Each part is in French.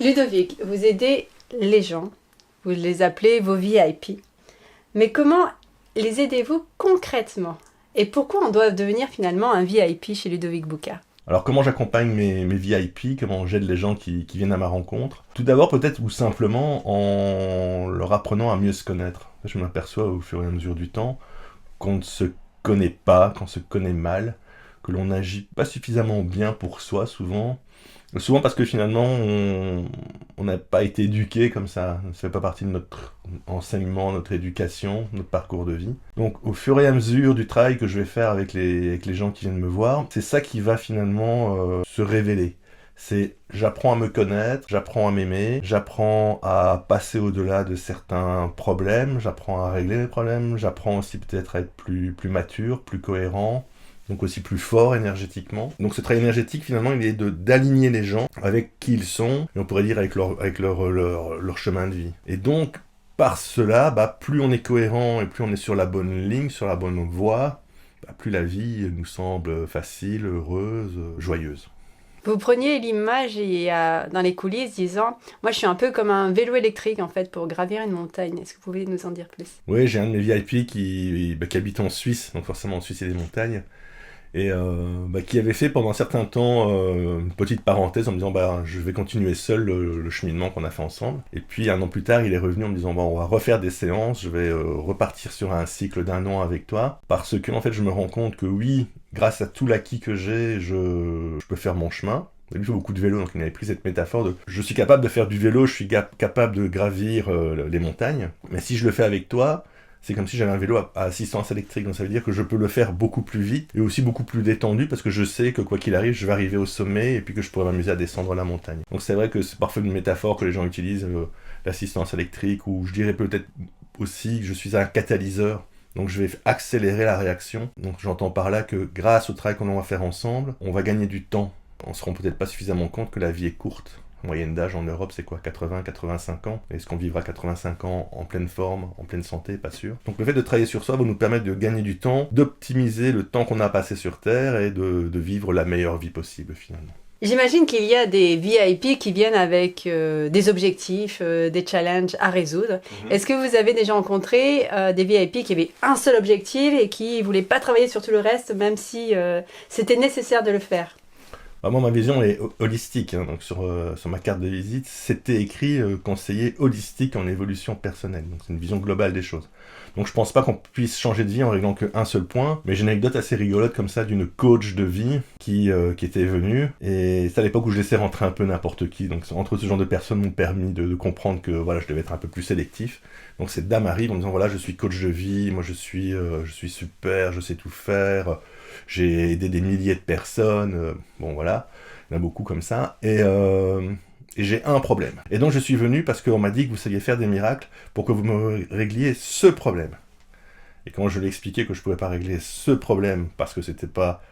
Ludovic, vous aidez les gens, vous les appelez vos VIP. Mais comment les aidez-vous concrètement? Et pourquoi on doit devenir finalement un VIP chez Ludovic Boucard? Alors comment j'accompagne mes VIP, comment j'aide les gens qui viennent à ma rencontre? Tout d'abord peut-être ou simplement en leur apprenant à mieux se connaître. Je m'aperçois au fur et à mesure du temps qu'on ne se connaît pas, qu'on se connaît mal, que l'on n'agit pas suffisamment bien pour soi souvent. Souvent parce que finalement on n'a pas été éduqué comme ça fait pas partie de notre enseignement, notre éducation, notre parcours de vie. Donc au fur et à mesure du travail que je vais faire avec les gens qui viennent me voir, c'est ça qui va finalement se révéler. C'est j'apprends à me connaître, j'apprends à m'aimer, j'apprends à passer au-delà de certains problèmes, j'apprends à régler mes problèmes, j'apprends aussi peut-être à être plus mature, plus cohérent, donc aussi plus fort énergétiquement. Donc ce travail énergétique, finalement, il est d'aligner les gens avec qui ils sont, et on pourrait dire avec leur chemin de vie. Et donc, par cela, plus on est cohérent et plus on est sur la bonne ligne, sur la bonne voie, plus la vie nous semble facile, heureuse, joyeuse. Vous preniez l'image dans les coulisses disant « Moi, je suis un peu comme un vélo électrique en fait pour gravir une montagne. » Est-ce que vous pouvez nous en dire plus? Oui, j'ai un de mes VIP qui habite en Suisse, donc forcément en Suisse il y a des montagnes, et qui avait fait pendant un certain temps une petite parenthèse en me disant je vais continuer seul le cheminement qu'on a fait ensemble. Et puis un an plus tard il est revenu en me disant on va refaire des séances, je vais repartir sur un cycle d'1 an avec toi, parce que en fait je me rends compte que oui, grâce à tout l'acquis que j'ai, je peux faire mon chemin. Il fait beaucoup de vélo, donc il avait pris cette métaphore de je suis capable de faire du vélo, je suis capable de gravir les montagnes, mais si je le fais avec toi, c'est comme si j'avais un vélo à assistance électrique, donc ça veut dire que je peux le faire beaucoup plus vite et aussi beaucoup plus détendu parce que je sais que quoi qu'il arrive, je vais arriver au sommet et puis que je pourrai m'amuser à descendre la montagne. Donc c'est vrai que c'est parfois une métaphore que les gens utilisent, l'assistance électrique, ou je dirais peut-être aussi que je suis un catalyseur. Donc je vais accélérer la réaction. Donc j'entends par là que grâce au travail qu'on va faire ensemble, on va gagner du temps. On se rend peut-être pas suffisamment compte que la vie est courte. La moyenne d'âge en Europe, c'est quoi, 80-85 ans? Est-ce qu'on vivra 85 ans en pleine forme, en pleine santé? Pas sûr. Donc le fait de travailler sur soi va nous permettre de gagner du temps, d'optimiser le temps qu'on a passé sur Terre et de vivre la meilleure vie possible finalement. J'imagine qu'il y a des VIP qui viennent avec des objectifs, des challenges à résoudre. Est-ce que vous avez déjà rencontré des VIP qui avaient un seul objectif et qui ne voulaient pas travailler sur tout le reste, même si c'était nécessaire de le faire? Moi, ma vision est holistique, donc sur ma carte de visite, c'était écrit conseiller holistique en évolution personnelle. Donc c'est une vision globale des choses. Donc je pense pas qu'on puisse changer de vie en réglant qu'un seul point, mais j'ai une anecdote assez rigolote comme ça d'une coach de vie qui était venue, et c'est à l'époque où je laissais rentrer un peu n'importe qui. Donc entre ce genre de personnes m'ont permis de comprendre que voilà, je devais être un peu plus sélectif. Donc cette dame arrive en me disant voilà, je suis coach de vie, moi je suis super, je sais tout faire. J'ai aidé des milliers de personnes, bon voilà, il y en a beaucoup comme ça, et j'ai un problème. Et donc je suis venu parce qu'on m'a dit que vous saviez faire des miracles pour que vous me régliez ce problème. Et quand je lui ai expliqué que je ne pouvais pas régler ce problème parce que c'était pas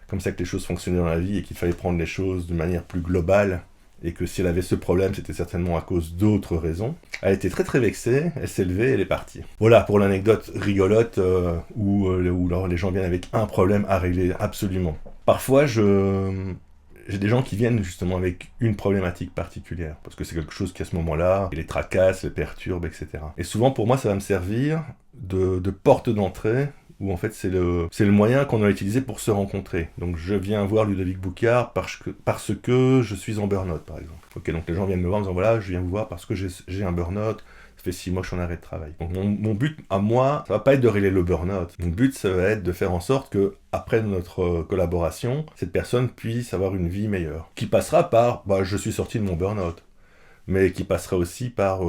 comme ça que les choses fonctionnaient dans la vie et qu'il fallait prendre les choses de manière plus globale, et que si elle avait ce problème, c'était certainement à cause d'autres raisons. Elle était très très vexée, elle s'est levée, elle est partie. Voilà pour l'anecdote rigolote où les gens viennent avec un problème à régler absolument. Parfois, j'ai des gens qui viennent justement avec une problématique particulière, parce que c'est quelque chose qui à ce moment-là les tracasse, les perturbe, etc. Et souvent pour moi, ça va me servir de porte d'entrée, où en fait c'est le moyen qu'on a utilisé pour se rencontrer. Donc je viens voir Ludovic Boucard parce que je suis en burn-out par exemple. Ok, donc les gens viennent me voir en disant voilà, je viens vous voir parce que j'ai un burn-out, ça fait 6 mois que je suis en arrêt de travail. Donc mon but à moi, ça va pas être de régler le burn-out. Mon but ça va être de faire en sorte que après notre collaboration, cette personne puisse avoir une vie meilleure. Qui passera par je suis sorti de mon burn-out. Mais qui passera aussi par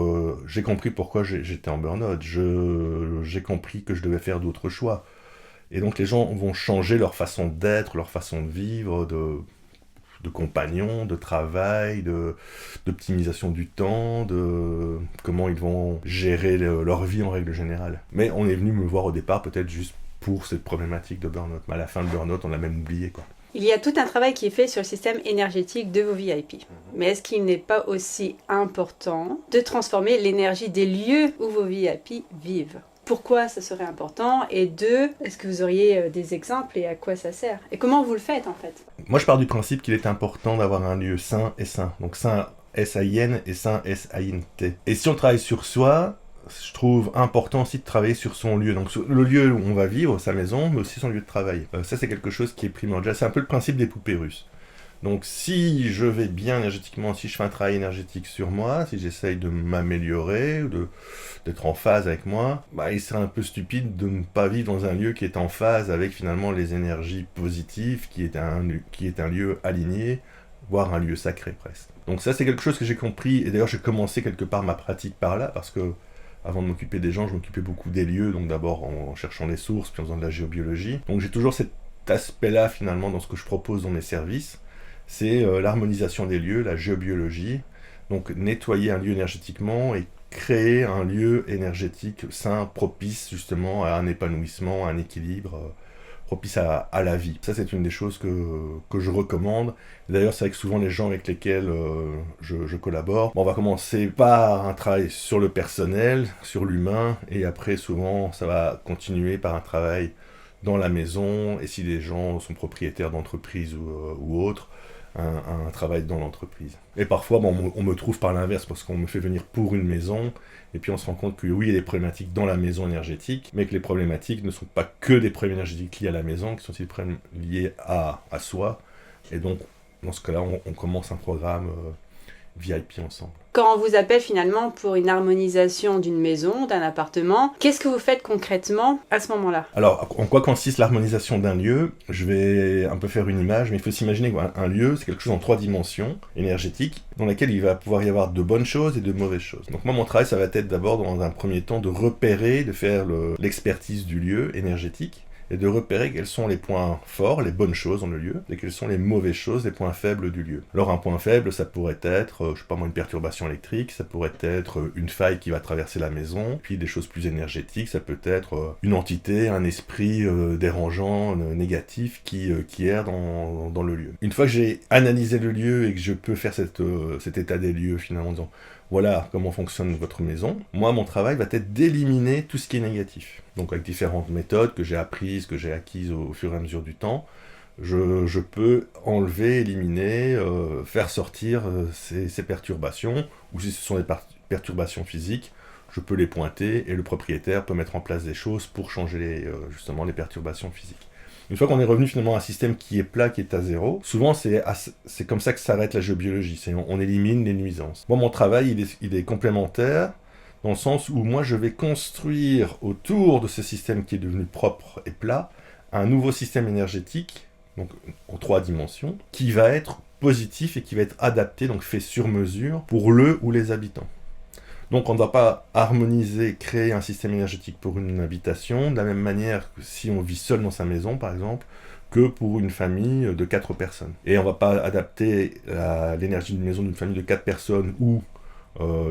j'ai compris pourquoi j'étais en burn-out, j'ai compris que je devais faire d'autres choix. Et donc les gens vont changer leur façon d'être, leur façon de vivre, de compagnons, de travail, d'optimisation du temps, de comment ils vont gérer leur vie en règle générale. Mais on est venu me voir au départ peut-être juste pour cette problématique de burn-out. Mais à la fin de burn-out, on l'a même oublié, quoi. Il y a tout un travail qui est fait sur le système énergétique de vos VIP. Mais est-ce qu'il n'est pas aussi important de transformer l'énergie des lieux où vos VIP vivent? Pourquoi ça serait important? Et deux, est-ce que vous auriez des exemples et à quoi ça sert? Et comment vous le faites en fait? Moi je pars du principe qu'il est important d'avoir un lieu sain et sain. Donc sain S-A-I-N et sain, S-A-I-N-T. Et si on travaille sur soi, je trouve important aussi de travailler sur son lieu. Donc sur le lieu où on va vivre, sa maison, mais aussi son lieu de travail. Ça, c'est quelque chose qui est primordial. C'est un peu le principe des poupées russes. Donc si je vais bien énergétiquement, si je fais un travail énergétique sur moi, si j'essaye de m'améliorer, d'être en phase avec moi, il serait un peu stupide de ne pas vivre dans un lieu qui est en phase avec finalement les énergies positives, qui est un lieu aligné, voire un lieu sacré presque. Donc ça c'est quelque chose que j'ai compris, et d'ailleurs j'ai commencé quelque part ma pratique par là, parce que avant de m'occuper des gens, je m'occupais beaucoup des lieux, donc d'abord en cherchant les sources, puis en faisant de la géobiologie. Donc j'ai toujours cet aspect-là finalement dans ce que je propose dans mes services. C'est l'harmonisation des lieux, la géobiologie, donc nettoyer un lieu énergétiquement et créer un lieu énergétique sain, propice justement à un épanouissement, à un équilibre, propice à la vie. Ça c'est une des choses que je recommande. D'ailleurs c'est vrai que souvent les gens avec lesquels je collabore, on va commencer par un travail sur le personnel, sur l'humain, et après souvent ça va continuer par un travail dans la maison, et si les gens sont propriétaires d'entreprises ou autres, un travail dans l'entreprise. Et parfois, on me trouve par l'inverse, parce qu'on me fait venir pour une maison, et puis on se rend compte que oui, il y a des problématiques dans la maison énergétique, mais que les problématiques ne sont pas que des problèmes énergétiques liés à la maison, qui sont aussi des problèmes liés à soi. Et donc, dans ce cas-là, on commence un programme VIP ensemble. Quand on vous appelle finalement pour une harmonisation d'une maison, d'un appartement, qu'est-ce que vous faites concrètement à ce moment-là? Alors, en quoi consiste l'harmonisation d'un lieu? Je vais un peu faire une image, mais il faut s'imaginer qu'un lieu, c'est quelque chose en 3 dimensions énergétiques, dans laquelle il va pouvoir y avoir de bonnes choses et de mauvaises choses. Donc moi, mon travail, ça va être d'abord, dans un premier temps, de repérer, de faire l'expertise du lieu énergétique, et de repérer quels sont les points forts, les bonnes choses dans le lieu, et quelles sont les mauvaises choses, les points faibles du lieu. Alors un point faible, ça pourrait être, une perturbation électrique, ça pourrait être une faille qui va traverser la maison, puis des choses plus énergétiques, ça peut être une entité, un esprit dérangeant, négatif, qui erre dans le lieu. Une fois que j'ai analysé le lieu et que je peux faire cet état des lieux finalement en disant voilà comment fonctionne votre maison, moi mon travail va être d'éliminer tout ce qui est négatif. Donc avec différentes méthodes que j'ai apprises, que j'ai acquises au fur et à mesure du temps, je peux enlever, éliminer, faire sortir ces perturbations, ou si ce sont des perturbations physiques, je peux les pointer et le propriétaire peut mettre en place des choses pour changer justement les perturbations physiques. Une fois qu'on est revenu finalement à un système qui est plat, qui est à zéro, souvent c'est comme ça que s'arrête la géobiologie, on élimine les nuisances. Moi mon travail il est complémentaire, dans le sens où moi je vais construire autour de ce système qui est devenu propre et plat, un nouveau système énergétique, donc en 3 dimensions, qui va être positif et qui va être adapté, donc fait sur mesure pour le ou les habitants. Donc on ne va pas harmoniser, créer un système énergétique pour une habitation, de la même manière que si on vit seul dans sa maison par exemple, que pour une famille de 4 personnes. Et on ne va pas adapter l'énergie d'une maison d'une famille de 4 personnes où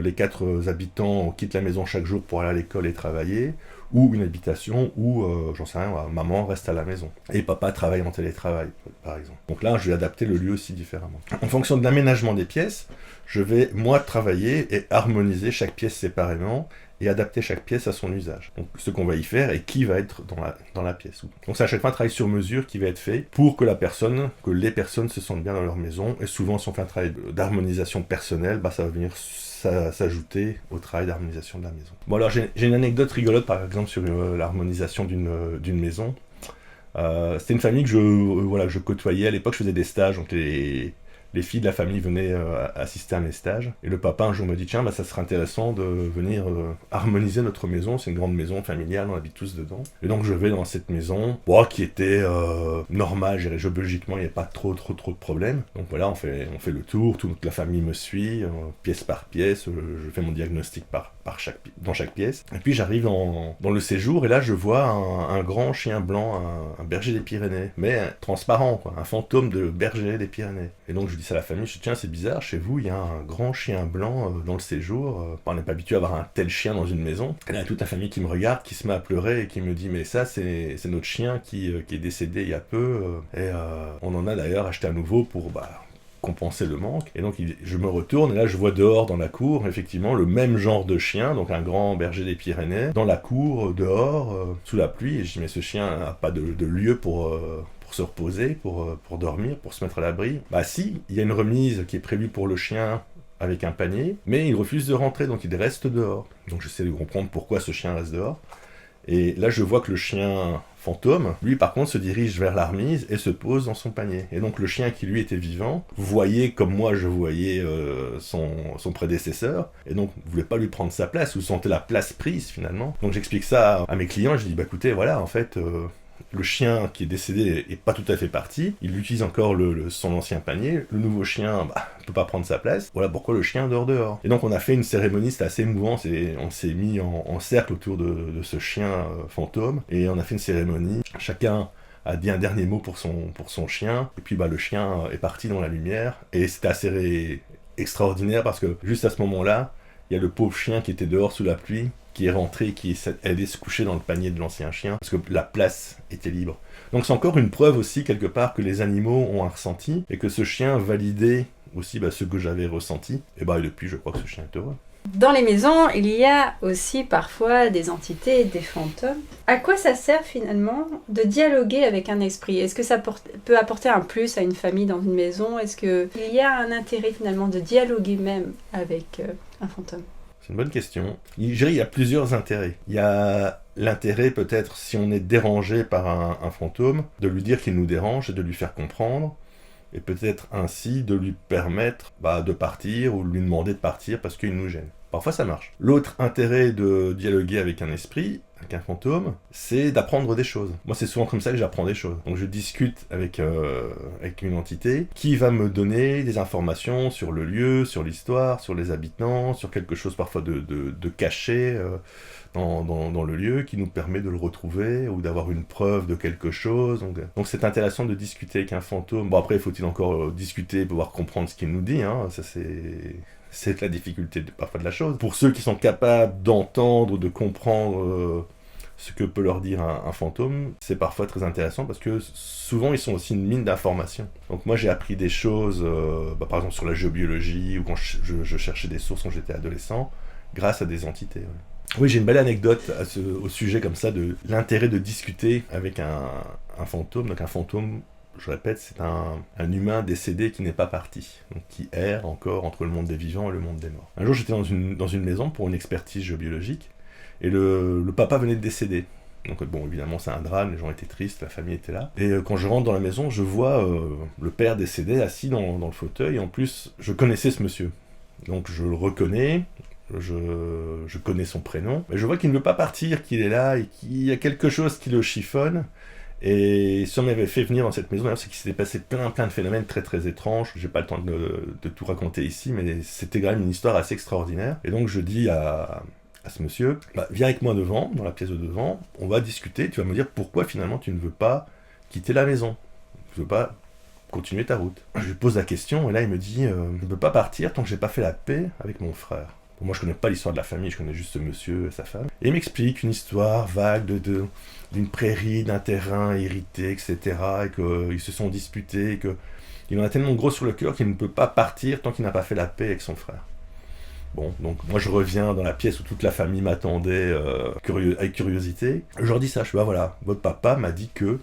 les 4 habitants quittent la maison chaque jour pour aller à l'école et travailler, ou une habitation où, j'en sais rien, maman reste à la maison, et papa travaille en télétravail, par exemple. Donc là, je vais adapter le lieu aussi différemment. En fonction de l'aménagement des pièces, je vais, moi, travailler et harmoniser chaque pièce séparément, et adapter chaque pièce à son usage. Donc ce qu'on va y faire et qui va être dans la pièce. Donc c'est à chaque fois un travail sur mesure qui va être fait pour que les personnes se sentent bien dans leur maison, et souvent si on fait un travail d'harmonisation personnelle, ça va venir s'ajouter au travail d'harmonisation de la maison. Bon alors j'ai une anecdote rigolote par exemple sur l'harmonisation d'une maison. C'était une famille que je côtoyais à l'époque, je faisais des stages, donc les filles de la famille venaient assister à mes stages. Et le papa un jour me dit tiens, ça serait intéressant de venir harmoniser notre maison, c'est une grande maison familiale, on habite tous dedans. Et donc je vais dans cette maison, qui était normale, géologiquement il n'y avait pas trop de problèmes. Donc voilà, on fait le tour, toute la famille me suit, pièce par pièce, je fais mon diagnostic dans chaque pièce. Et puis j'arrive dans le séjour, et là je vois un grand chien blanc, un berger des Pyrénées, mais transparent, quoi, un fantôme de berger des Pyrénées. Et donc je dis ça à la famille, je dis tiens c'est bizarre, chez vous il y a un grand chien blanc dans le séjour, on n'est pas habitué à avoir un tel chien dans une maison. Et là il y a toute la famille qui me regarde, qui se met à pleurer et qui me dit mais ça c'est notre chien qui est décédé il y a peu, et on en a d'ailleurs acheté un nouveau pour compenser le manque. Et donc je me retourne et là je vois dehors dans la cour effectivement le même genre de chien, donc un grand berger des Pyrénées, dans la cour dehors sous la pluie, et je dis mais ce chien n'a pas de lieu pour se reposer, pour dormir, pour se mettre à l'abri. Si, il y a une remise qui est prévue pour le chien avec un panier, mais il refuse de rentrer, donc il reste dehors. Donc j'essaie de comprendre pourquoi ce chien reste dehors. Et là, je vois que le chien fantôme, lui, par contre, se dirige vers la remise et se pose dans son panier. Et donc, le chien qui, lui, était vivant, voyait comme moi, je voyais son prédécesseur, et donc, ne voulait pas lui prendre sa place, ou sentait la place prise, finalement. Donc, j'explique ça à mes clients, je dis, bah écoutez, voilà, en fait... le chien qui est décédé est pas tout à fait parti, il utilise encore son ancien panier, le nouveau chien ne peut pas prendre sa place, voilà pourquoi le chien dort dehors. Et donc on a fait une cérémonie, c'était assez émouvant, on s'est mis en cercle autour de ce chien fantôme, et on a fait une cérémonie, chacun a dit un dernier mot pour son chien, et puis le chien est parti dans la lumière, et c'était assez extraordinaire parce que juste à ce moment-là, il y a le pauvre chien qui était dehors sous la pluie, qui est rentré, qui est allé se coucher dans le panier de l'ancien chien, parce que la place était libre. Donc c'est encore une preuve aussi, quelque part, que les animaux ont un ressenti, et que ce chien validait aussi ce que j'avais ressenti, et depuis, je crois que ce chien est heureux. Dans les maisons, il y a aussi parfois des entités, des fantômes. À quoi ça sert finalement de dialoguer avec un esprit? Est-ce que ça peut apporter un plus à une famille dans une maison? Est-ce qu'il y a un intérêt finalement de dialoguer même avec un fantôme? C'est une bonne question. Je dirais qu'il y a plusieurs intérêts. Il y a l'intérêt peut-être, si on est dérangé par un fantôme, de lui dire qu'il nous dérange et de lui faire comprendre, et peut-être ainsi de lui permettre de partir ou de lui demander de partir parce qu'il nous gêne. Parfois ça marche. L'autre intérêt de dialoguer avec un esprit, avec un fantôme, c'est d'apprendre des choses. Moi c'est souvent comme ça que j'apprends des choses. Donc je discute avec une entité qui va me donner des informations sur le lieu, sur l'histoire, sur les habitants, sur quelque chose parfois de caché dans le lieu, qui nous permet de le retrouver ou d'avoir une preuve de quelque chose. Donc c'est intéressant de discuter avec un fantôme. Bon après faut-il encore discuter pour pouvoir comprendre ce qu'il nous dit, hein. Ça c'est la difficulté parfois de la chose. Pour ceux qui sont capables d'entendre, de comprendre ce que peut leur dire un fantôme, c'est parfois très intéressant parce que souvent ils sont aussi une mine d'informations. Donc moi j'ai appris des choses, par exemple sur la géobiologie ou quand je cherchais des sources quand j'étais adolescent, grâce à des entités. Ouais. Oui, j'ai une belle anecdote au sujet comme ça de l'intérêt de discuter avec un fantôme. Donc un fantôme, je répète, c'est un humain décédé qui n'est pas parti, donc qui erre encore entre le monde des vivants et le monde des morts. Un jour, j'étais dans une maison pour une expertise géobiologique, et le papa venait de décéder. Donc bon, évidemment, c'est un drame, les gens étaient tristes, la famille était là. Et quand je rentre dans la maison, je vois le père décédé assis dans le fauteuil, et en plus, je connaissais ce monsieur. Donc je le reconnais, je connais son prénom, mais je vois qu'il ne veut pas partir, qu'il est là, et qu'il y a quelque chose qui le chiffonne. Et si on m'avait fait venir dans cette maison, c'est qu'il s'était passé plein de phénomènes très très étranges. J'ai pas le temps de tout raconter ici, mais c'était quand même une histoire assez extraordinaire. Et donc je dis à ce monsieur, viens avec moi devant, dans la pièce de devant, on va discuter, tu vas me dire pourquoi finalement tu ne veux pas quitter la maison. Tu ne veux pas continuer ta route. Je lui pose la question, et là il me dit, je ne peux pas partir tant que j'ai pas fait la paix avec mon frère. Bon, moi je connais pas l'histoire de la famille, je connais juste ce monsieur et sa femme. Et il m'explique une histoire vague d'une prairie, d'un terrain hérité, etc. Et qu'ils se sont disputés, et qu'il en a tellement gros sur le cœur qu'il ne peut pas partir tant qu'il n'a pas fait la paix avec son frère. Bon, donc moi je reviens dans la pièce où toute la famille m'attendait avec curiosité. Je leur dis ça, je dis voilà, votre papa m'a dit que ne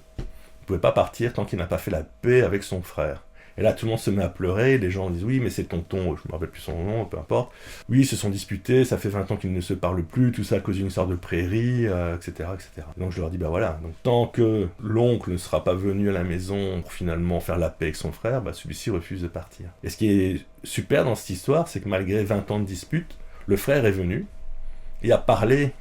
pouvait pas partir tant qu'il n'a pas fait la paix avec son frère. Et là, tout le monde se met à pleurer, les gens disent « Oui, mais c'est tonton, je ne me rappelle plus son nom, peu importe. Oui, ils se sont disputés, ça fait 20 ans qu'ils ne se parlent plus, tout ça à cause d'une histoire de prairie, etc., etc. » Donc je leur dis « voilà, donc tant que l'oncle ne sera pas venu à la maison pour finalement faire la paix avec son frère, celui-ci refuse de partir. » Et ce qui est super dans cette histoire, c'est que malgré 20 ans de dispute, le frère est venu et a parlé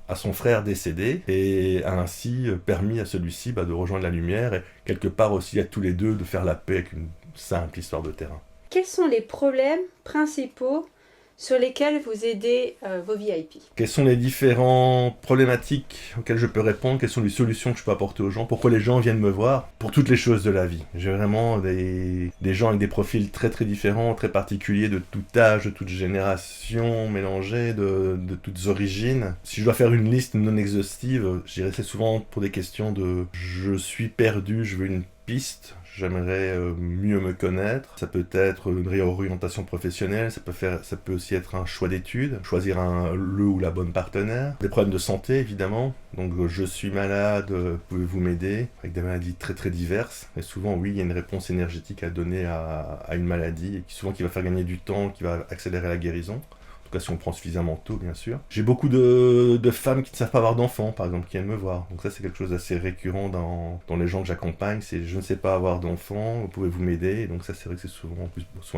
à son frère décédé, et a ainsi permis à celui-ci de rejoindre la lumière, et quelque part aussi à tous les deux de faire la paix avec une simple histoire de terrain. Quels sont les problèmes principaux sur lesquels vous aidez vos VIP? Quelles sont les différentes problématiques auxquelles je peux répondre? Quelles sont les solutions que je peux apporter aux gens? Pourquoi les gens viennent me voir? Pour toutes les choses de la vie. J'ai vraiment des gens avec des profils très très différents, très particuliers, de tout âge, de toute génération, mélangés, de toutes origines. Si je dois faire une liste non exhaustive, je dirais c'est souvent pour des questions de « je suis perdu, je veux une piste ». j'aimerais mieux me connaître. Ça peut être une réorientation professionnelle, ça peut aussi être un choix d'études, choisir le ou la bonne partenaire. Des problèmes de santé, évidemment. Donc je suis malade, pouvez-vous m'aider? Avec des maladies très très diverses. Et souvent, oui, il y a une réponse énergétique à donner à une maladie, et qui va faire gagner du temps, qui va accélérer la guérison. En tout cas, si on prend suffisamment tôt, bien sûr. J'ai beaucoup de femmes qui ne savent pas avoir d'enfants, par exemple, qui viennent me voir. Donc ça, c'est quelque chose d'assez récurrent dans les gens que j'accompagne. C'est « je ne sais pas avoir d'enfants, pouvez-vous m'aider ?» Et donc ça, c'est vrai que c'est souvent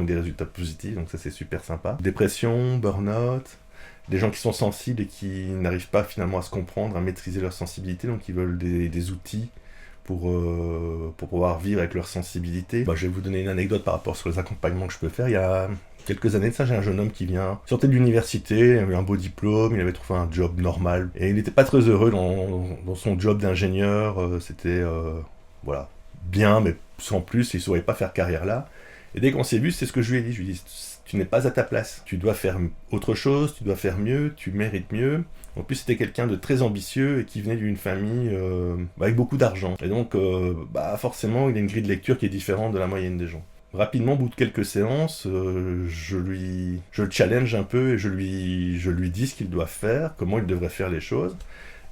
des résultats positifs, donc ça, c'est super sympa. Dépression, burn-out, des gens qui sont sensibles et qui n'arrivent pas finalement à se comprendre, à maîtriser leur sensibilité, donc ils veulent des outils pour pouvoir vivre avec leur sensibilité. Je vais vous donner une anecdote par rapport sur les accompagnements que je peux faire. Il y a quelques années de ça, j'ai un jeune homme qui sortait de l'université, il avait un beau diplôme, il avait trouvé un job normal, et il n'était pas très heureux dans son job d'ingénieur, c'était bien, mais sans plus, il ne saurait pas faire carrière là. Et dès qu'on s'est vu, c'est ce que je lui ai dit, tu n'es pas à ta place, tu dois faire autre chose, tu dois faire mieux, tu mérites mieux. En plus, c'était quelqu'un de très ambitieux et qui venait d'une famille avec beaucoup d'argent. Et donc, forcément, il a une grille de lecture qui est différente de la moyenne des gens. Rapidement, au bout de quelques séances, je le challenge un peu et je lui dis ce qu'il doit faire, comment il devrait faire les choses.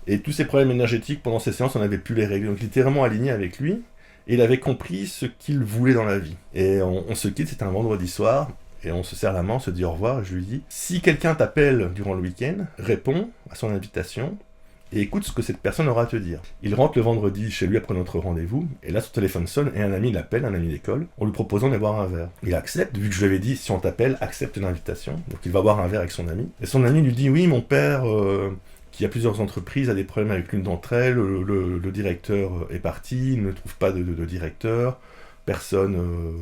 Et tous ces problèmes énergétiques, pendant ces séances, on n'avait plus les régler. Donc, il était vraiment aligné avec lui et il avait compris ce qu'il voulait dans la vie. Et on se quitte, c'était un vendredi soir. Et on se serre la main, on se dit au revoir, et je lui dis « Si quelqu'un t'appelle durant le week-end, réponds à son invitation et écoute ce que cette personne aura à te dire. » Il rentre le vendredi chez lui après notre rendez-vous, et là son téléphone sonne, et un ami l'appelle, un ami d'école, en lui proposant de boire un verre. Il accepte, vu que je lui avais dit « Si on t'appelle, accepte l'invitation. » Donc il va boire un verre avec son ami. Et son ami lui dit « Oui, mon père, qui a plusieurs entreprises, a des problèmes avec l'une d'entre elles, le directeur est parti, il ne trouve pas de directeur. » Personne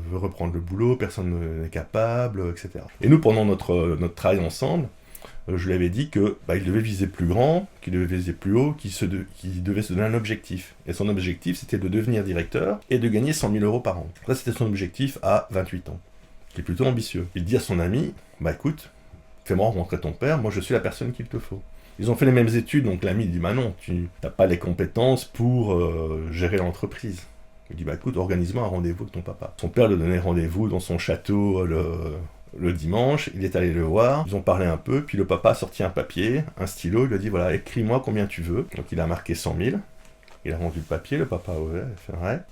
veut reprendre le boulot, personne n'est capable, etc. Et nous, pendant notre travail ensemble, je lui avais dit que il devait viser plus grand, qu'il devait viser plus haut, qu'il devait se donner un objectif. Et son objectif, c'était de devenir directeur et de gagner 100 000 € par an. Ça, c'était son objectif à 28 ans, qui est plutôt ambitieux. Il dit à son ami, écoute, fais-moi rencontrer ton père, moi je suis la personne qu'il te faut. Ils ont fait les mêmes études, donc l'ami dit, non, tu n'as pas les compétences pour gérer l'entreprise. Il dit, écoute, organise-moi un rendez-vous avec ton papa. Son père lui donnait rendez-vous dans son château le dimanche, il est allé le voir, ils ont parlé un peu, puis le papa a sorti un papier, un stylo, il lui a dit, voilà, écris-moi combien tu veux. Donc il a marqué 100 000, il a rendu le papier, le papa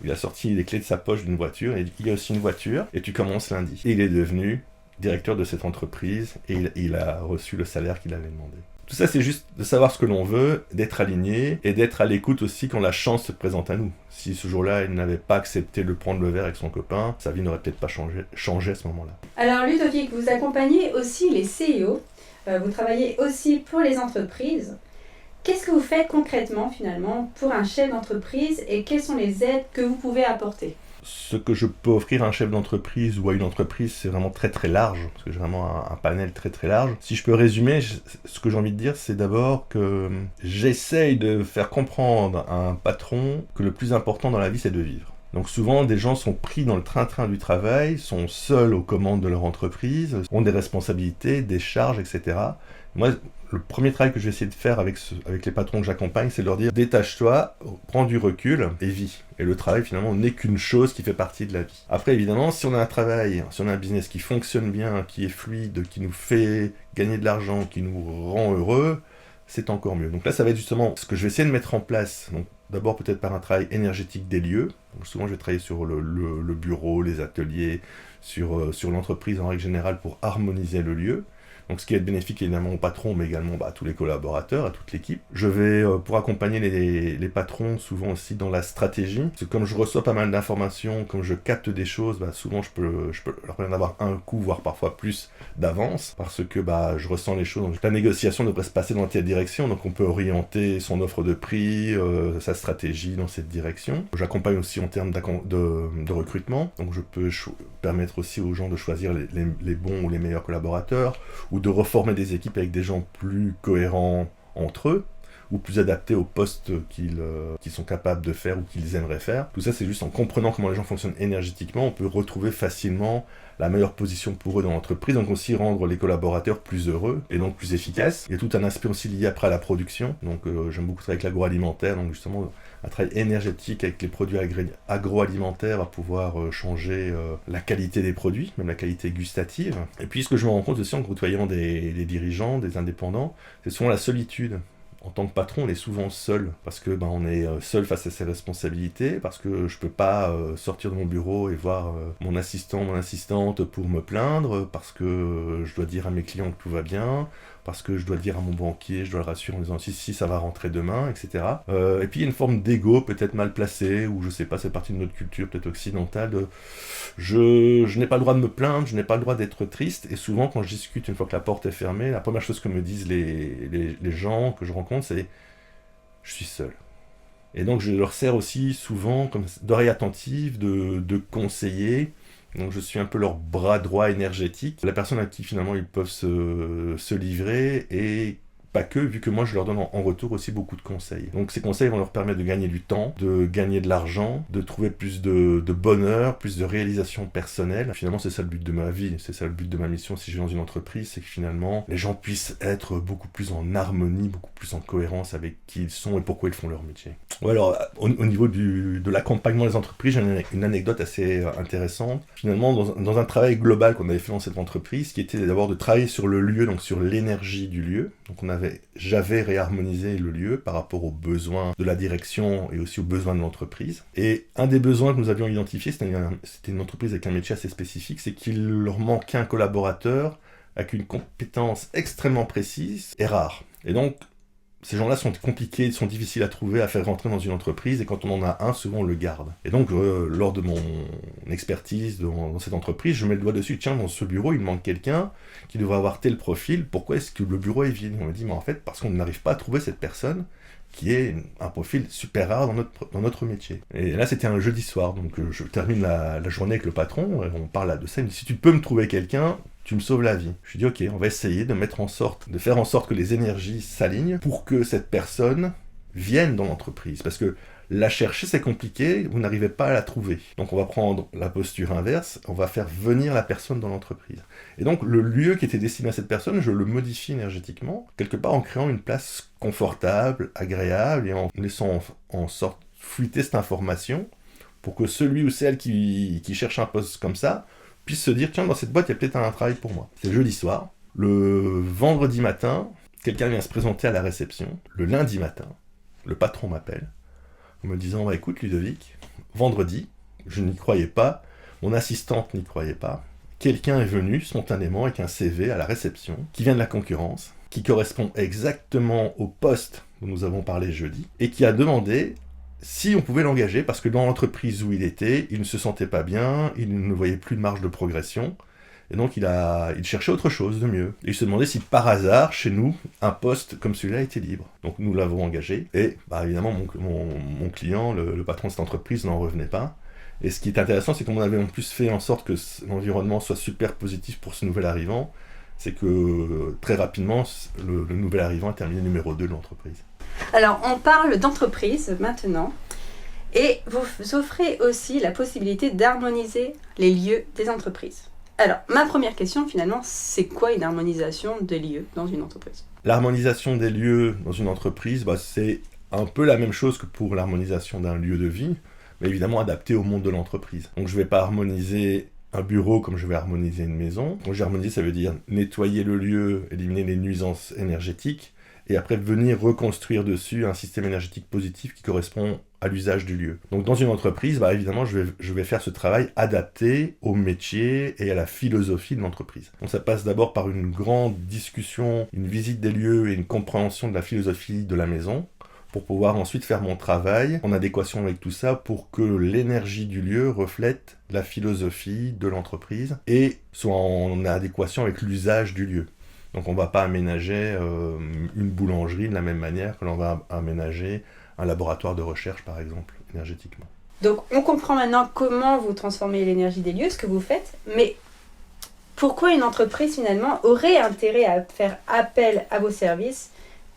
il a sorti les clés de sa poche d'une voiture, et il dit, il y a aussi une voiture, et tu commences lundi. Et il est devenu directeur de cette entreprise, et il a reçu le salaire qu'il avait demandé. Tout ça, c'est juste de savoir ce que l'on veut, d'être aligné et d'être à l'écoute aussi quand la chance se présente à nous. Si ce jour-là, il n'avait pas accepté de prendre le verre avec son copain, sa vie n'aurait peut-être pas changé à ce moment-là. Alors Ludovic, vous accompagnez aussi les CEO, vous travaillez aussi pour les entreprises. Qu'est-ce que vous faites concrètement finalement pour un chef d'entreprise et quelles sont les aides que vous pouvez apporter ? Ce que je peux offrir à un chef d'entreprise ou à une entreprise, c'est vraiment très très large, parce que j'ai vraiment un panel très très large. Si je peux résumer, ce que j'ai envie de dire, c'est d'abord que j'essaye de faire comprendre à un patron que le plus important dans la vie, c'est de vivre. Donc souvent, des gens sont pris dans le train-train du travail, sont seuls aux commandes de leur entreprise, ont des responsabilités, des charges, etc. Moi, le premier travail que je vais essayer de faire avec les patrons que j'accompagne, c'est de leur dire « Détache-toi, prends du recul et vis ». Et le travail, finalement, n'est qu'une chose qui fait partie de la vie. Après, évidemment, si on a un travail, si on a un business qui fonctionne bien, qui est fluide, qui nous fait gagner de l'argent, qui nous rend heureux, c'est encore mieux. Donc là, ça va être justement ce que je vais essayer de mettre en place. Donc, d'abord, peut-être par un travail énergétique des lieux. Donc, souvent, je vais travailler sur le bureau, les ateliers, sur l'entreprise en règle générale pour harmoniser le lieu. Donc ce qui est bénéfique évidemment au patron, mais également à tous les collaborateurs, à toute l'équipe. Je vais, pour accompagner les patrons, souvent aussi dans la stratégie. Parce que comme je reçois pas mal d'informations, comme je capte des choses, souvent je peux leur permettre d'avoir un coup, voire parfois plus d'avance, parce que je ressens les choses. Donc, la négociation devrait se passer dans telle direction, donc on peut orienter son offre de prix, sa stratégie dans cette direction. J'accompagne aussi en termes de recrutement, donc je peux permettre aussi aux gens de choisir les bons ou les meilleurs collaborateurs, ou de reformer des équipes avec des gens plus cohérents entre eux, ou plus adapté au poste qu'ils sont capables de faire ou qu'ils aimeraient faire. Tout ça, c'est juste en comprenant comment les gens fonctionnent énergétiquement, on peut retrouver facilement la meilleure position pour eux dans l'entreprise, donc aussi rendre les collaborateurs plus heureux et donc plus efficaces. Il y a tout un aspect aussi lié après à la production, donc j'aime beaucoup travailler avec l'agroalimentaire, donc justement un travail énergétique avec les produits agroalimentaires va pouvoir changer la qualité des produits, même la qualité gustative. Et puis ce que je me rends compte aussi en côtoyant des dirigeants, des indépendants, c'est souvent la solitude. En tant que patron, on est souvent seul, parce que on est seul face à ses responsabilités, parce que je peux pas sortir de mon bureau et voir mon assistant, mon assistante pour me plaindre, parce que je dois dire à mes clients que tout va bien, parce que je dois le dire à mon banquier, je dois le rassurer en disant si ça va rentrer demain, etc. Et puis il y a une forme d'ego peut-être mal placée, ou je sais pas, c'est partie de notre culture peut-être occidentale, de je n'ai pas le droit de me plaindre, je n'ai pas le droit d'être triste, et souvent quand je discute une fois que la porte est fermée, la première chose que me disent les gens que je rencontre, c'est je suis seul. Et donc je leur sers aussi souvent comme d'oreille attentive, de conseiller. Donc je suis un peu leur bras droit énergétique, la personne à qui finalement ils peuvent se livrer, et pas que, vu que moi je leur donne en retour aussi beaucoup de conseils. Donc ces conseils vont leur permettre de gagner du temps, de gagner de l'argent, de trouver plus de bonheur, plus de réalisation personnelle. Finalement c'est ça le but de ma vie, c'est ça le but de ma mission si je vais dans une entreprise, c'est que finalement les gens puissent être beaucoup plus en harmonie, beaucoup plus en cohérence avec qui ils sont et pourquoi ils font leur métier. Ou alors au niveau de l'accompagnement des entreprises, j'ai une anecdote assez intéressante. Finalement dans un travail global qu'on avait fait dans cette entreprise, qui était d'abord de travailler sur le lieu, donc sur l'énergie du lieu. Donc j'avais réharmonisé le lieu par rapport aux besoins de la direction et aussi aux besoins de l'entreprise. Et un des besoins que nous avions identifié, c'était une entreprise avec un métier assez spécifique, c'est qu'il leur manquait un collaborateur avec une compétence extrêmement précise et rare. Et donc, ces gens-là sont compliqués, sont difficiles à trouver, à faire rentrer dans une entreprise, et quand on en a un, souvent on le garde. Et donc, lors de mon expertise dans cette entreprise, je mets le doigt dessus, tiens, dans ce bureau, il manque quelqu'un qui devrait avoir tel profil, pourquoi est-ce que le bureau est vide ? On me dit, mais en fait, parce qu'on n'arrive pas à trouver cette personne qui est un profil super rare dans notre métier. Et là, c'était un jeudi soir, donc je termine la journée avec le patron, on parle de ça, il me dit, si tu peux me trouver quelqu'un, tu me sauves la vie. Je lui dis, ok, on va essayer de faire en sorte que les énergies s'alignent pour que cette personne vienne dans l'entreprise. Parce que la chercher, c'est compliqué, vous n'arrivez pas à la trouver. Donc on va prendre la posture inverse, on va faire venir la personne dans l'entreprise. Et donc le lieu qui était destiné à cette personne, je le modifie énergétiquement, quelque part en créant une place confortable, agréable, et en laissant en sorte fuiter cette information, pour que celui ou celle qui cherche un poste comme ça, puisse se dire, tiens, dans cette boîte, il y a peut-être un travail pour moi. C'est le jeudi soir. Le vendredi matin, quelqu'un vient se présenter à la réception. Le lundi matin, le patron m'appelle en me disant, écoute Ludovic, vendredi, je n'y croyais pas, mon assistante n'y croyait pas, quelqu'un est venu spontanément avec un CV à la réception, qui vient de la concurrence, qui correspond exactement au poste dont nous avons parlé jeudi, et qui a demandé si on pouvait l'engager, parce que dans l'entreprise où il était, il ne se sentait pas bien, il ne voyait plus de marge de progression, et donc il cherchait autre chose de mieux. Et il se demandait si par hasard, chez nous, un poste comme celui-là était libre. Donc nous l'avons engagé, et évidemment mon client, le patron de cette entreprise, n'en revenait pas. Et ce qui est intéressant, c'est qu'on avait en plus fait en sorte que l'environnement soit super positif pour ce nouvel arrivant, c'est que très rapidement, le nouvel arrivant est terminé numéro 2 de l'entreprise. Alors, on parle d'entreprise maintenant, et vous offrez aussi la possibilité d'harmoniser les lieux des entreprises. Alors, ma première question, finalement, c'est quoi une harmonisation des lieux dans une entreprise ? L'harmonisation des lieux dans une entreprise, c'est un peu la même chose que pour l'harmonisation d'un lieu de vie, mais évidemment adapté au monde de l'entreprise. Donc, je ne vais pas harmoniser un bureau comme je vais harmoniser une maison. Quand j'ai harmonisé, ça veut dire nettoyer le lieu, éliminer les nuisances énergétiques, et après venir reconstruire dessus un système énergétique positif qui correspond à l'usage du lieu. Donc dans une entreprise, évidemment, je vais faire ce travail adapté au métier et à la philosophie de l'entreprise. Donc ça passe d'abord par une grande discussion, une visite des lieux et une compréhension de la philosophie de la maison, pour pouvoir ensuite faire mon travail en adéquation avec tout ça pour que l'énergie du lieu reflète la philosophie de l'entreprise et soit en adéquation avec l'usage du lieu. Donc on ne va pas aménager une boulangerie de la même manière que l'on va aménager un laboratoire de recherche, par exemple, énergétiquement. Donc on comprend maintenant comment vous transformez l'énergie des lieux, ce que vous faites, mais pourquoi une entreprise finalement aurait intérêt à faire appel à vos services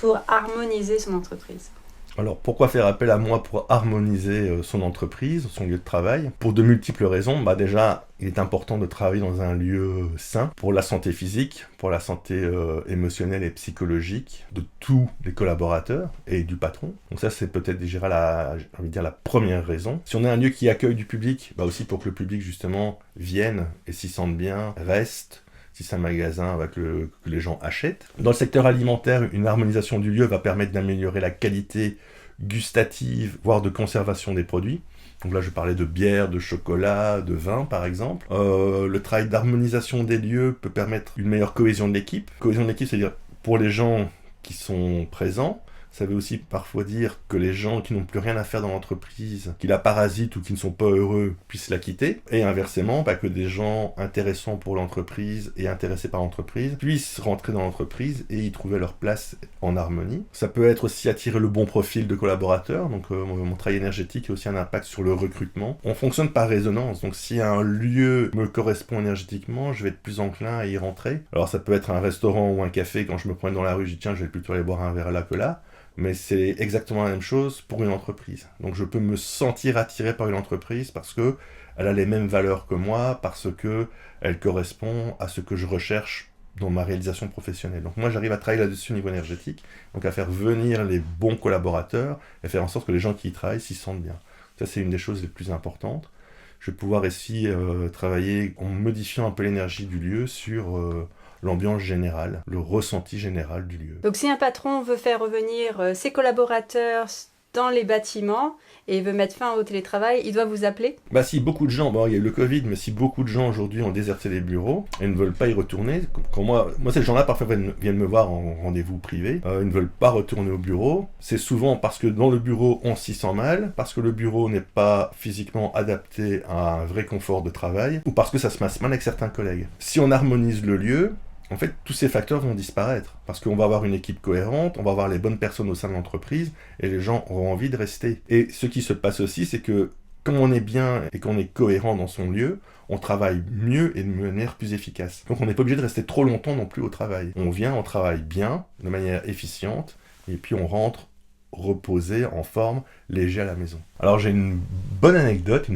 pour harmoniser son entreprise? Alors, pourquoi faire appel à moi pour harmoniser son entreprise, son lieu de travail? Pour de multiples raisons. Déjà, il est important de travailler dans un lieu sain pour la santé physique, pour la santé émotionnelle et psychologique de tous les collaborateurs et du patron. Donc ça, c'est peut-être déjà la première raison. Si on a un lieu qui accueille du public, aussi pour que le public, justement, vienne et s'y sente bien, reste, si c'est un magasin que les gens achètent. Dans le secteur alimentaire, une harmonisation du lieu va permettre d'améliorer la qualité gustative, voire de conservation des produits. Donc là, je parlais de bière, de chocolat, de vin, par exemple. Le travail d'harmonisation des lieux peut permettre une meilleure cohésion de l'équipe. Cohésion de l'équipe, c'est-à-dire pour les gens qui sont présents. Ça veut aussi parfois dire que les gens qui n'ont plus rien à faire dans l'entreprise, qui la parasitent ou qui ne sont pas heureux, puissent la quitter. Et inversement, que des gens intéressants pour l'entreprise et intéressés par l'entreprise puissent rentrer dans l'entreprise et y trouver leur place en harmonie. Ça peut être aussi attirer le bon profil de collaborateurs. Donc mon travail énergétique a aussi un impact sur le recrutement. On fonctionne par résonance. Donc si un lieu me correspond énergétiquement, je vais être plus enclin à y rentrer. Alors ça peut être un restaurant ou un café. Quand je me promène dans la rue, je dis tiens, je vais plutôt aller boire un verre là que là. Mais c'est exactement la même chose pour une entreprise. Donc je peux me sentir attiré par une entreprise parce que elle a les mêmes valeurs que moi, parce que elle correspond à ce que je recherche dans ma réalisation professionnelle. Donc moi j'arrive à travailler là-dessus au niveau énergétique, donc à faire venir les bons collaborateurs et faire en sorte que les gens qui y travaillent s'y sentent bien. Ça c'est une des choses les plus importantes. Je vais pouvoir aussi travailler en modifiant un peu l'énergie du lieu sur l'ambiance générale, le ressenti général du lieu. Donc si un patron veut faire revenir ses collaborateurs dans les bâtiments et veut mettre fin au télétravail, il doit vous appeler? Si beaucoup de gens, il y a eu le Covid, mais si beaucoup de gens aujourd'hui ont déserté les bureaux et ne veulent pas y retourner, quand moi ces gens-là parfois viennent me voir en rendez-vous privé, ils ne veulent pas retourner au bureau, c'est souvent parce que dans le bureau on s'y sent mal, parce que le bureau n'est pas physiquement adapté à un vrai confort de travail, ou parce que ça se passe mal avec certains collègues. Si on harmonise le lieu, en fait, tous ces facteurs vont disparaître parce qu'on va avoir une équipe cohérente, on va avoir les bonnes personnes au sein de l'entreprise et les gens auront envie de rester. Et ce qui se passe aussi, c'est que comme on est bien et qu'on est cohérent dans son lieu, on travaille mieux et de manière plus efficace. Donc on n'est pas obligé de rester trop longtemps non plus au travail. On vient, on travaille bien, de manière efficiente, et puis on rentre reposé, en forme, léger à la maison. Alors j'ai une belle anecdote.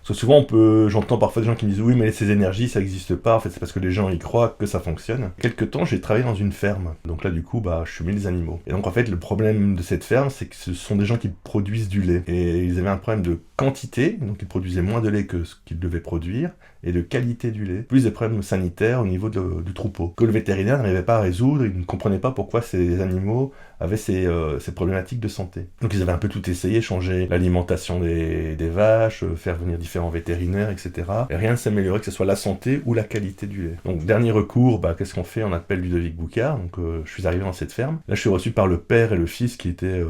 Parce que souvent, j'entends parfois des gens qui me disent « Oui, mais ces énergies, ça n'existe pas. En fait, c'est parce que les gens y croient que ça fonctionne. » Quelque temps, j'ai travaillé dans une ferme. Donc là, du coup, je fumais les animaux. Et donc, en fait, le problème de cette ferme, c'est que ce sont des gens qui produisent du lait. Et ils avaient un problème de quantité. Donc, ils produisaient moins de lait que ce qu'ils devaient produire. Et de qualité du lait. Plus des problèmes sanitaires au niveau du troupeau. Que le vétérinaire n'arrivait pas à résoudre. Il ne comprenait pas pourquoi ces animaux avaient ces problématiques de santé. Donc, ils avaient un peu tout essayé. Changer l'alimentation des vaches, faire venir différents vétérinaires, etc. Et rien ne s'améliorait, que ce soit la santé ou la qualité du lait. Donc, dernier recours, qu'est-ce qu'on fait? On appelle Ludovic Boucard. Donc, je suis arrivé dans cette ferme. Là, je suis reçu par le père et le fils qui étaient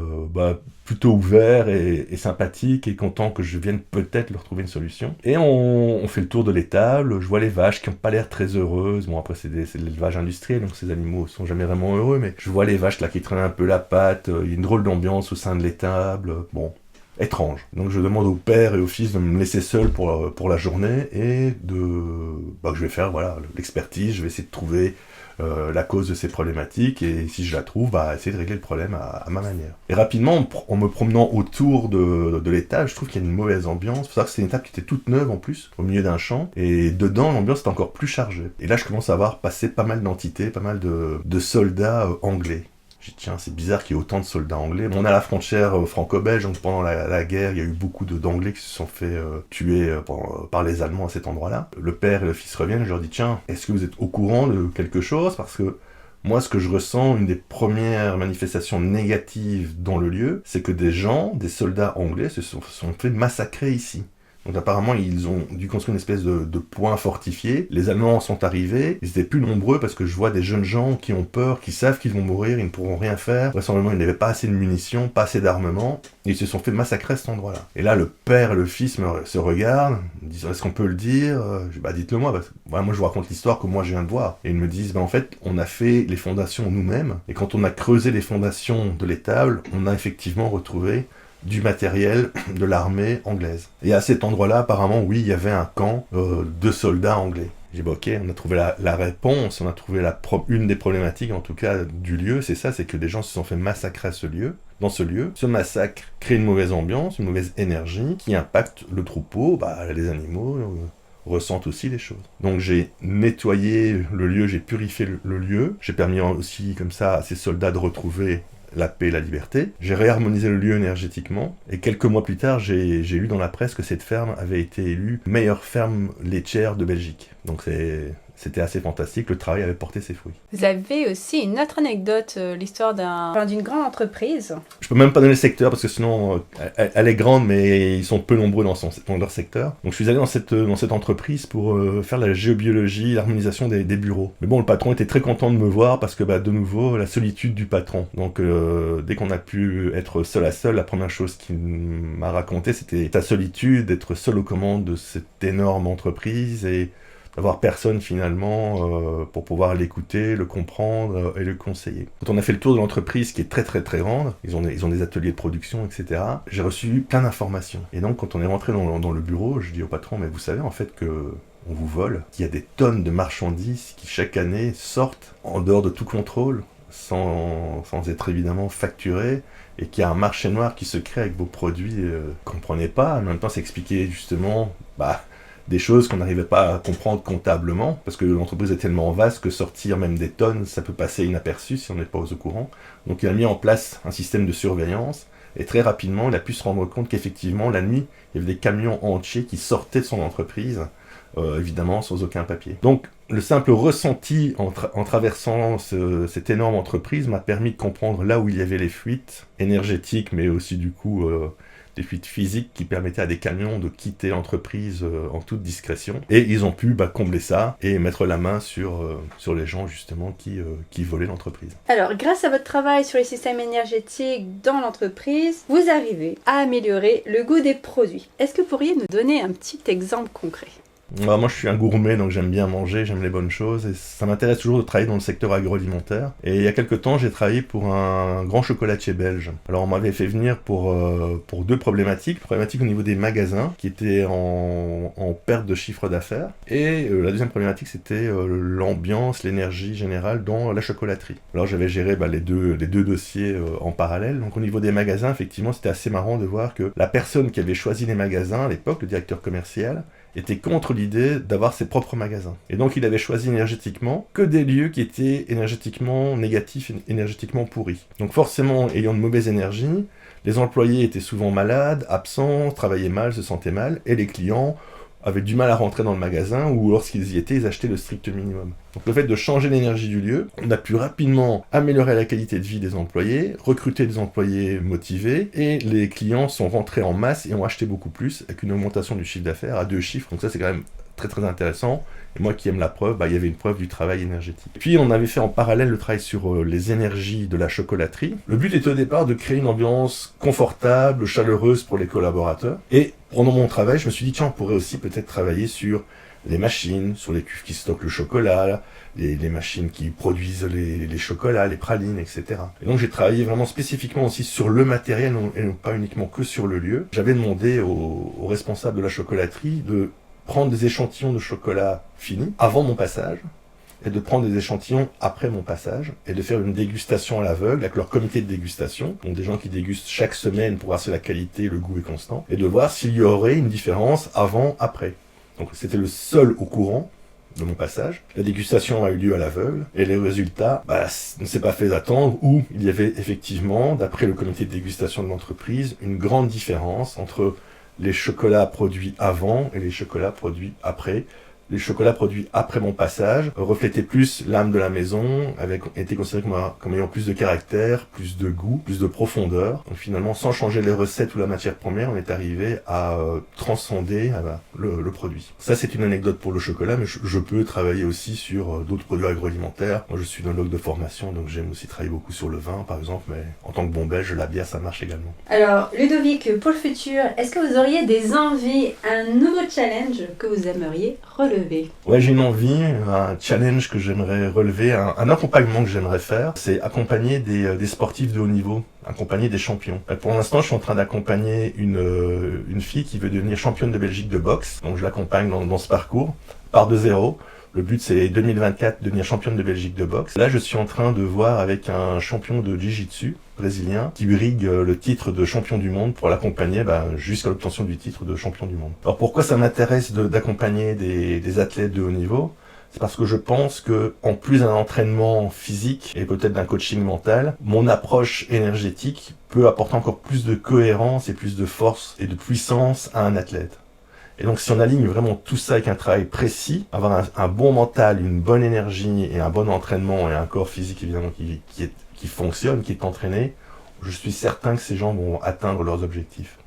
plutôt ouverts et sympathiques et contents que je vienne peut-être leur trouver une solution. Et on fait le tour de l'étable. Je vois les vaches qui n'ont pas l'air très heureuses. Bon, après, c'est de l'élevage industriel, donc ces animaux sont jamais vraiment heureux, mais je vois les vaches là qui traînent un peu la patte. Il y a une drôle d'ambiance au sein de l'étable. Bon. Étrange. Donc je demande au père et au fils de me laisser seul pour la journée et je vais faire l'expertise, je vais essayer de trouver la cause de ces problématiques et si je la trouve, essayer de régler le problème à ma manière. Et rapidement, en me promenant autour de l'étable, je trouve qu'il y a une mauvaise ambiance. Il faut savoir que c'est une étable qui était toute neuve en plus, au milieu d'un champ, et dedans l'ambiance est encore plus chargée. Et là je commence à voir passer pas mal d'entités, pas mal de soldats anglais. Je dis, tiens, c'est bizarre qu'il y ait autant de soldats anglais. On a la frontière franco-belge, donc pendant la guerre, il y a eu beaucoup d'anglais qui se sont fait tuer par les Allemands à cet endroit-là. Le père et le fils reviennent, je leur dis, tiens, est-ce que vous êtes au courant de quelque chose? Parce que moi, ce que je ressens, une des premières manifestations négatives dans le lieu, c'est que des soldats anglais se sont fait massacrer ici. Donc apparemment, ils ont dû construire une espèce de point fortifié. Les Allemands sont arrivés, ils étaient plus nombreux parce que je vois des jeunes gens qui ont peur, qui savent qu'ils vont mourir, ils ne pourront rien faire. Vraisemblablement, ils n'avaient pas assez de munitions, pas assez d'armement, et ils se sont fait massacrer à cet endroit-là. Et là, le père et le fils se regardent, me disent « Est-ce qu'on peut le dire ?» Je dis « Dites-le moi, parce que moi je vous raconte l'histoire que moi je viens de voir. » Et ils me disent « En fait, on a fait les fondations nous-mêmes, et quand on a creusé les fondations de l'étable, on a effectivement retrouvé du matériel de l'armée anglaise. Et à cet endroit-là, apparemment, oui, il y avait un camp de soldats anglais. J'ai dit, bah, ok, on a trouvé la réponse, on a trouvé une des problématiques, en tout cas, du lieu, c'est ça, c'est que des gens se sont fait massacrer dans ce lieu. Ce massacre crée une mauvaise ambiance, une mauvaise énergie, qui impacte le troupeau, les animaux ressentent aussi les choses. Donc j'ai nettoyé le lieu, j'ai purifié le lieu, j'ai permis aussi, comme ça, à ces soldats de retrouver la paix et la liberté. J'ai réharmonisé le lieu énergétiquement, et quelques mois plus tard, j'ai lu dans la presse que cette ferme avait été élue meilleure ferme laitière de Belgique. Donc c'était assez fantastique, le travail avait porté ses fruits. Vous avez aussi une autre anecdote, l'histoire d'une grande entreprise. Je peux même pas donner le secteur parce que sinon elle est grande mais ils sont peu nombreux dans leur secteur. Donc je suis allé dans cette entreprise pour faire la géobiologie, l'harmonisation des bureaux. Mais bon, le patron était très content de me voir parce que de nouveau la solitude du patron. Donc dès qu'on a pu être seul à seul, la première chose qu'il m'a raconté c'était sa solitude, d'être seul aux commandes de cette énorme entreprise et d'avoir personne finalement pour pouvoir l'écouter, le comprendre et le conseiller. Quand on a fait le tour de l'entreprise qui est très très très grande, ils ont des ateliers de production, etc. J'ai reçu plein d'informations. Et donc quand on est rentré dans le bureau, je dis au patron, mais vous savez en fait que on vous vole, qu'il y a des tonnes de marchandises qui chaque année sortent en dehors de tout contrôle, sans être évidemment facturées, et qu'il y a un marché noir qui se crée avec vos produits qu'on ne prenait pas. En même temps, c'est expliquer justement des choses qu'on n'arrivait pas à comprendre comptablement, parce que l'entreprise est tellement vaste que sortir même des tonnes, ça peut passer inaperçu si on n'est pas au courant. Donc il a mis en place un système de surveillance, et très rapidement, il a pu se rendre compte qu'effectivement, la nuit, il y avait des camions entiers qui sortaient de son entreprise, évidemment sans aucun papier. Donc le simple ressenti en traversant cette énorme entreprise m'a permis de comprendre là où il y avait les fuites énergétiques, mais aussi du coup des fuites physiques qui permettaient à des camions de quitter l'entreprise en toute discrétion. Et ils ont pu combler ça et mettre la main sur les gens justement qui volaient l'entreprise. Alors, grâce à votre travail sur les systèmes énergétiques dans l'entreprise, vous arrivez à améliorer le goût des produits. Est-ce que vous pourriez nous donner un petit exemple concret ? Moi, je suis un gourmet, donc j'aime bien manger, j'aime les bonnes choses, et ça m'intéresse toujours de travailler dans le secteur agroalimentaire. Et il y a quelques temps, j'ai travaillé pour un grand chocolatier belge. Alors, on m'avait fait venir pour deux problématiques. Problématique au niveau des magasins, qui étaient en perte de chiffre d'affaires. Et la deuxième problématique, c'était l'ambiance, l'énergie générale dans la chocolaterie. Alors, j'avais géré les deux dossiers en parallèle. Donc, au niveau des magasins, effectivement, c'était assez marrant de voir que la personne qui avait choisi les magasins à l'époque, le directeur commercial, était contre l'idée d'avoir ses propres magasins. Et donc il avait choisi énergétiquement que des lieux qui étaient énergétiquement négatifs, énergétiquement pourris. Donc forcément, ayant de mauvaise énergie, les employés étaient souvent malades, absents, travaillaient mal, se sentaient mal, et les clients avaient du mal à rentrer dans le magasin, ou lorsqu'ils y étaient, ils achetaient le strict minimum. Donc le fait de changer l'énergie du lieu, on a pu rapidement améliorer la qualité de vie des employés, recruter des employés motivés, et les clients sont rentrés en masse et ont acheté beaucoup plus, avec une augmentation du chiffre d'affaires à 2 chiffres. Donc ça c'est quand même très très intéressant. Et moi qui aime la preuve, il y avait une preuve du travail énergétique. Puis on avait fait en parallèle le travail sur les énergies de la chocolaterie. Le but était au départ de créer une ambiance confortable, chaleureuse pour les collaborateurs. Et pendant mon travail, je me suis dit, tiens, on pourrait aussi peut-être travailler sur les machines, sur les cuves qui stockent le chocolat, les machines qui produisent les chocolats, les pralines, etc. Et donc j'ai travaillé vraiment spécifiquement aussi sur le matériel et non pas uniquement que sur le lieu. J'avais demandé aux responsables de la chocolaterie de prendre des échantillons de chocolat finis avant mon passage et de prendre des échantillons après mon passage et de faire une dégustation à l'aveugle avec leur comité de dégustation, donc des gens qui dégustent chaque semaine pour voir si la qualité, le goût est constant, et de voir s'il y aurait une différence avant-après. Donc c'était le seul au courant de mon passage. La dégustation a eu lieu à l'aveugle et les résultats ne s'est pas fait attendre, où il y avait effectivement, d'après le comité de dégustation de l'entreprise, une grande différence entre les chocolats produits avant et les chocolats produits après. Les chocolats produits après mon passage reflétaient plus l'âme de la maison, étaient considérés comme ayant plus de caractère, plus de goût, plus de profondeur. Donc finalement, sans changer les recettes ou la matière première, on est arrivé à transcender le produit. Ça, c'est une anecdote pour le chocolat, mais je peux travailler aussi sur d'autres produits agroalimentaires. Moi, je suis œnologue de formation, donc j'aime aussi travailler beaucoup sur le vin, par exemple, mais en tant que bon belge, la bière, ça marche également. Alors, Ludovic, pour le futur, est-ce que vous auriez des envies, un nouveau challenge que vous aimeriez relever ? Ouais, j'ai une envie, un challenge que j'aimerais relever, un accompagnement que j'aimerais faire, c'est accompagner des sportifs de haut niveau, accompagner des champions. Pour l'instant, je suis en train d'accompagner une fille qui veut devenir championne de Belgique de boxe, donc je l'accompagne dans ce parcours, part de zéro. Le but, c'est 2024, devenir championne de Belgique de boxe. Là, je suis en train de voir avec un champion de Jiu-Jitsu brésilien qui brigue le titre de champion du monde pour l'accompagner jusqu'à l'obtention du titre de champion du monde. Alors pourquoi ça m'intéresse d'accompagner des athlètes de haut niveau ? C'est parce que je pense que, en plus d'un entraînement physique et peut-être d'un coaching mental, mon approche énergétique peut apporter encore plus de cohérence et plus de force et de puissance à un athlète. Et donc si on aligne vraiment tout ça avec un travail précis, avoir un bon mental, une bonne énergie et un bon entraînement et un corps physique évidemment qui fonctionne, qui est entraîné, je suis certain que ces gens vont atteindre leurs objectifs.